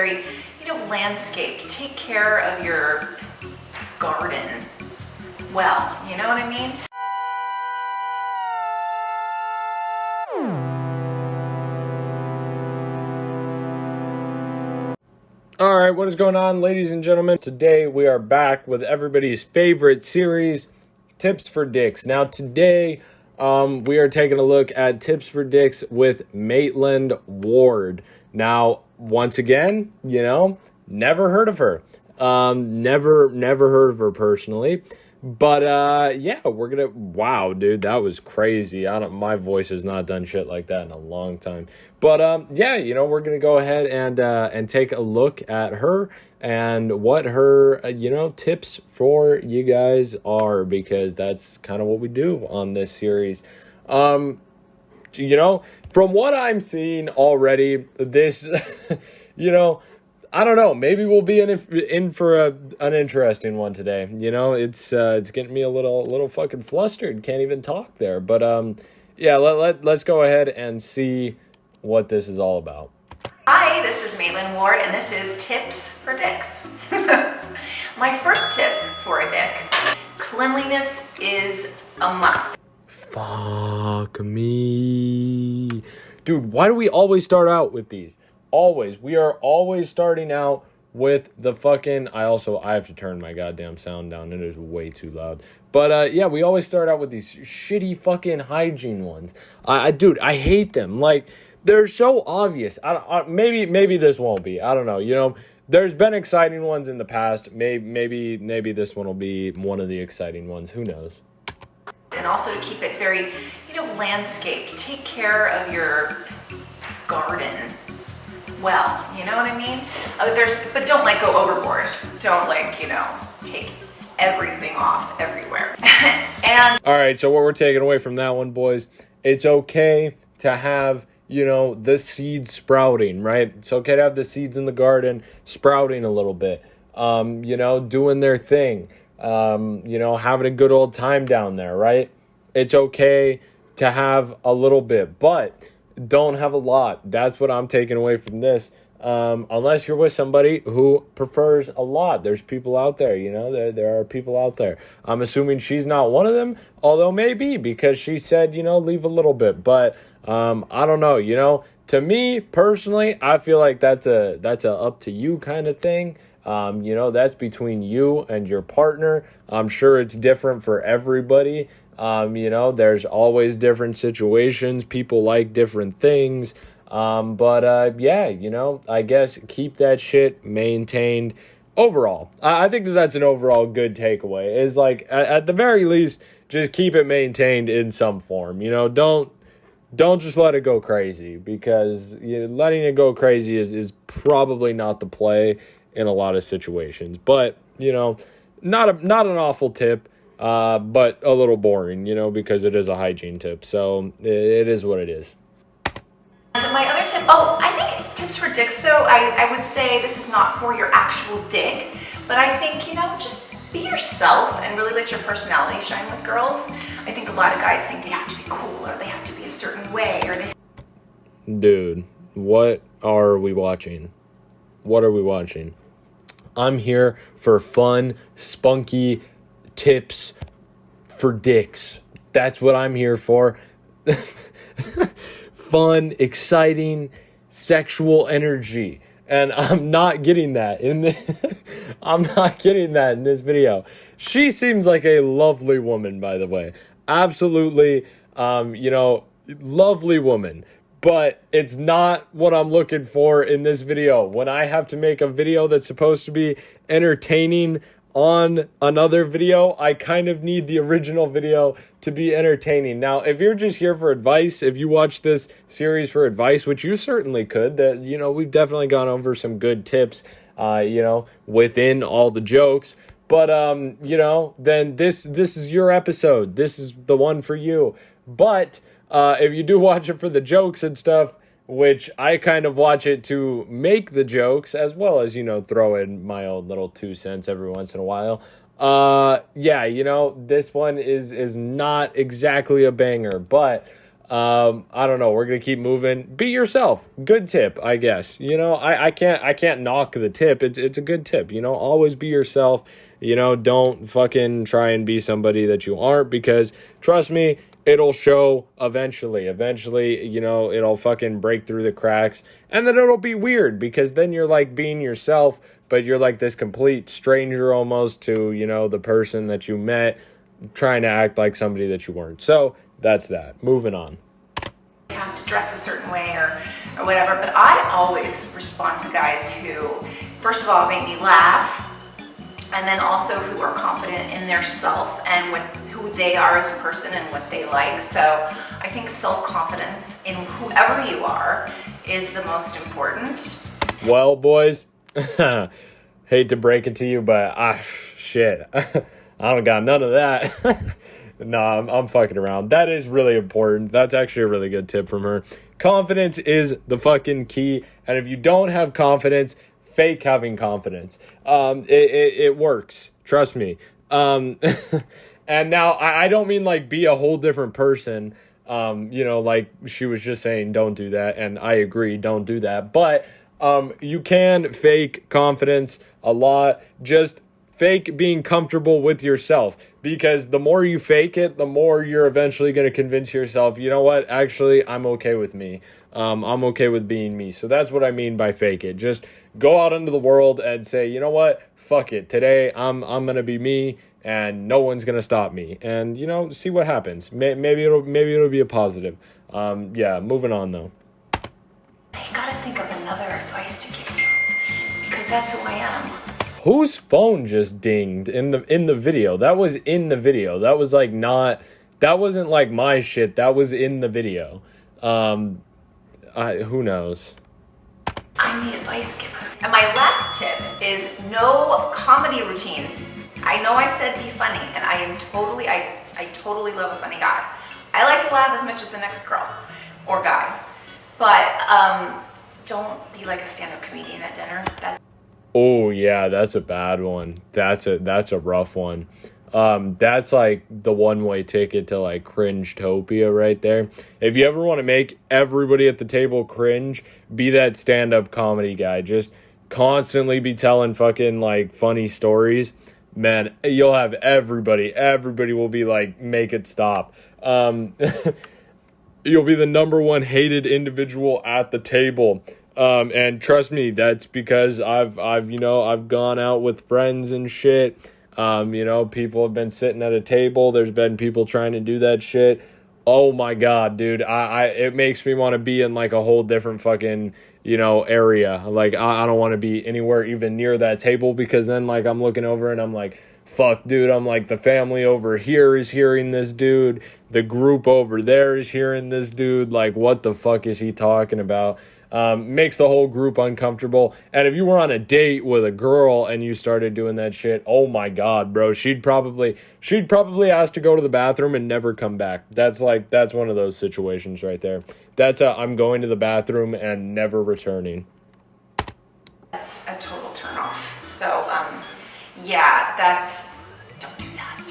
very, landscaped. Take care of your garden well, you know what I mean? All right, what is going on, ladies and gentlemen? Today we are back with everybody's favorite series, Tips for Dicks. Now today we are taking a look at Tips for Dicks with Maitland Ward. Now, once again, never heard of her. Never heard of her personally. But yeah, wow, dude, that was crazy. My voice has not done shit like that in a long time. But yeah, we're gonna go ahead and take a look at her and what her tips for you guys are, because that's kind of what we do on this series. From what I'm seeing already, this I don't know. Maybe we'll be in for an interesting one today. It's getting me a little fucking flustered. Can't even talk there. But yeah, let's go ahead and see what this is all about. Hi, this is Maitland Ward, and this is Tips for Dicks. My first tip for a dick: cleanliness is a must. Fuck me, dude. Why do we always start out with these? Always. We are always starting out with the fucking... I have to turn my goddamn sound down. It is way too loud. But yeah, we always start out with these shitty fucking hygiene ones. Dude, I hate them. Like, they're so obvious. Maybe this won't be. I don't know. There's been exciting ones in the past. Maybe this one will be one of the exciting ones. Who knows? And also to keep it very, landscaped. Take care of your garden well, you know what I mean? But don't go overboard. Don't take everything off everywhere. And all right, so what we're taking away from that one, boys, it's okay to have, the seeds sprouting, right? It's okay to have the seeds in the garden sprouting a little bit, doing their thing, having a good old time down there, right? It's okay to have a little bit, but don't have a lot. That's what I'm taking away from this. Unless you're with somebody who prefers a lot. There's people out there, there are people out there. I'm assuming she's not one of them, although maybe, because she said, leave a little bit. But I don't know, to me personally, I feel like that's a up to you kind of thing. That's between you and your partner. I'm sure it's different for everybody. There's always different situations. People like different things. Yeah, I guess keep that shit maintained overall. I think that's an overall good takeaway, is like, at the very least, just keep it maintained in some form. Don't just let it go crazy, because letting it go crazy is probably not the play in a lot of situations. But, not an awful tip. But a little boring, because it is a hygiene tip. So it is what it is. And my other tip, I think tips for dicks, though, I would say this is not for your actual dick, but I think, just be yourself and really let your personality shine with girls. I think a lot of guys think they have to be cool, or they have to be a certain way, or they... Dude, what are we watching? What are we watching? I'm here for fun, spunky tips for dicks. That's what I'm here for. Fun, exciting, sexual energy. And I'm not getting that in this video. She seems like a lovely woman, by the way. Absolutely, lovely woman. But it's not what I'm looking for in this video. When I have to make a video that's supposed to be entertaining on another video, I kind of need the original video to be entertaining. Now, if you're just here for advice, if you watch this series for advice, which you certainly could, that, we've definitely gone over some good tips, within all the jokes. But, then this is your episode. This is the one for you. But if you do watch it for the jokes and stuff, which I kind of watch it to make the jokes, as well as, throw in my own little 2 cents every once in a while. Yeah, this one is not exactly a banger, but I don't know. We're going to keep moving. Be yourself. Good tip, I guess. You know, I can't knock the tip. It's a good tip. You know, always be yourself. You know, don't fucking try and be somebody that you aren't, because trust me, it'll show eventually. Eventually, you know, it'll fucking break through the cracks, and then it'll be weird, because then you're like being yourself, but you're like this complete stranger almost to, you know, the person that you met, trying to act like somebody that you weren't. So that's that. Moving on. You have to dress a certain way or whatever, but I always respond to guys who, first of all, make me laugh, and then also who are confident in their self and with who they are as a person and what they like. So I think self-confidence in whoever you are is the most important. Well, boys, hate to break it to you, but shit, I don't got none of that. No, I'm fucking around. That is really important. That's actually a really good tip from her. Confidence is the fucking key. And if you don't have confidence, fake having confidence. It works. Trust me. And now I don't mean like be a whole different person. You know, like she was just saying, don't do that. And I agree, don't do that. But you can fake confidence a lot. Just fake being comfortable with yourself, because the more you fake it, the more you're eventually going to convince yourself, you know what, actually, I'm okay with me. I'm okay with being me. So that's what I mean by fake it. Just go out into the world and say, you know what, fuck it. Today, I'm going to be me, and no one's going to stop me. And, you know, see what happens. Maybe it'll be a positive. Yeah, moving on, though. You got to think of another advice to give you, because that's who I am. Whose phone just dinged in the video? That was in the video. That was like not, that wasn't like my shit. That was in the video. Who knows? I'm the advice giver. And my last tip is no comedy routines. I know I said be funny, and I totally love a funny guy. I like to laugh as much as the next girl or guy, but don't be like a stand-up comedian at dinner. Oh yeah, that's a bad one. That's a rough one. That's like the one-way ticket to like cringe-topia right there. If you ever want to make everybody at the table cringe, be that stand-up comedy guy. Just constantly be telling fucking like funny stories. Man, you'll have everybody will be like, make it stop. You'll be the number one hated individual at the table. And trust me, that's because I've gone out with friends and shit. You know, people have been sitting at a table. There's been people trying to do that shit. Oh my God, dude. It makes me want to be in like a whole different fucking, you know, area. Like, I don't want to be anywhere even near that table, because then like I'm looking over and I'm like, fuck, dude. I'm like, the family over here is hearing this dude. The group over there is hearing this dude. Like, what the fuck is he talking about? Makes the whole group uncomfortable. And if you were on a date with a girl and you started doing that shit, oh my God, bro, she'd probably ask to go to the bathroom and never come back. That's one of those situations right there. That's I'm going to the bathroom and never returning. That's a total turn off. So, yeah, don't do that.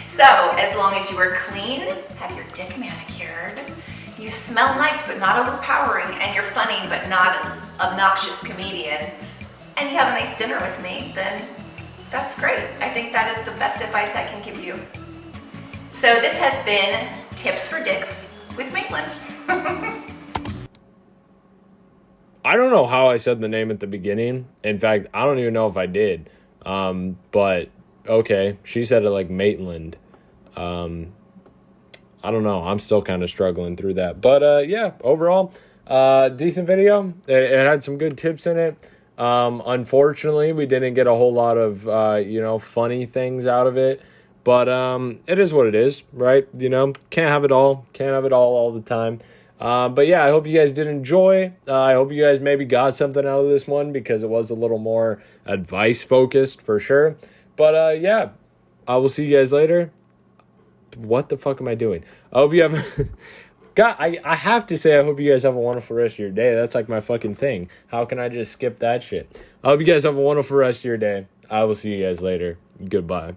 So, as long as you are clean, have your dick manicured, you smell nice but not overpowering, and you're funny but not an obnoxious comedian, and you have a nice dinner with me, then that's great. I think that is the best advice I can give you. So this has been Tips for Dicks with Maitland. I don't know how I said the name at the beginning. In fact, I don't even know if I did. But okay, she said it like Maitland. I don't know. I'm still kind of struggling through that. But yeah, overall, decent video. It had some good tips in it. Unfortunately, we didn't get a whole lot of, funny things out of it. But it is what it is, right? You know, can't have it all. Can't have it all the time. But yeah, I hope you guys did enjoy. I hope you guys maybe got something out of this one, because it was a little more advice focused for sure. But yeah, I will see you guys later. What the fuck am I doing? I hope you have... God, I have to say, I hope you guys have a wonderful rest of your day. That's like my fucking thing. How can I just skip that shit? I hope you guys have a wonderful rest of your day. I will see you guys later. Goodbye.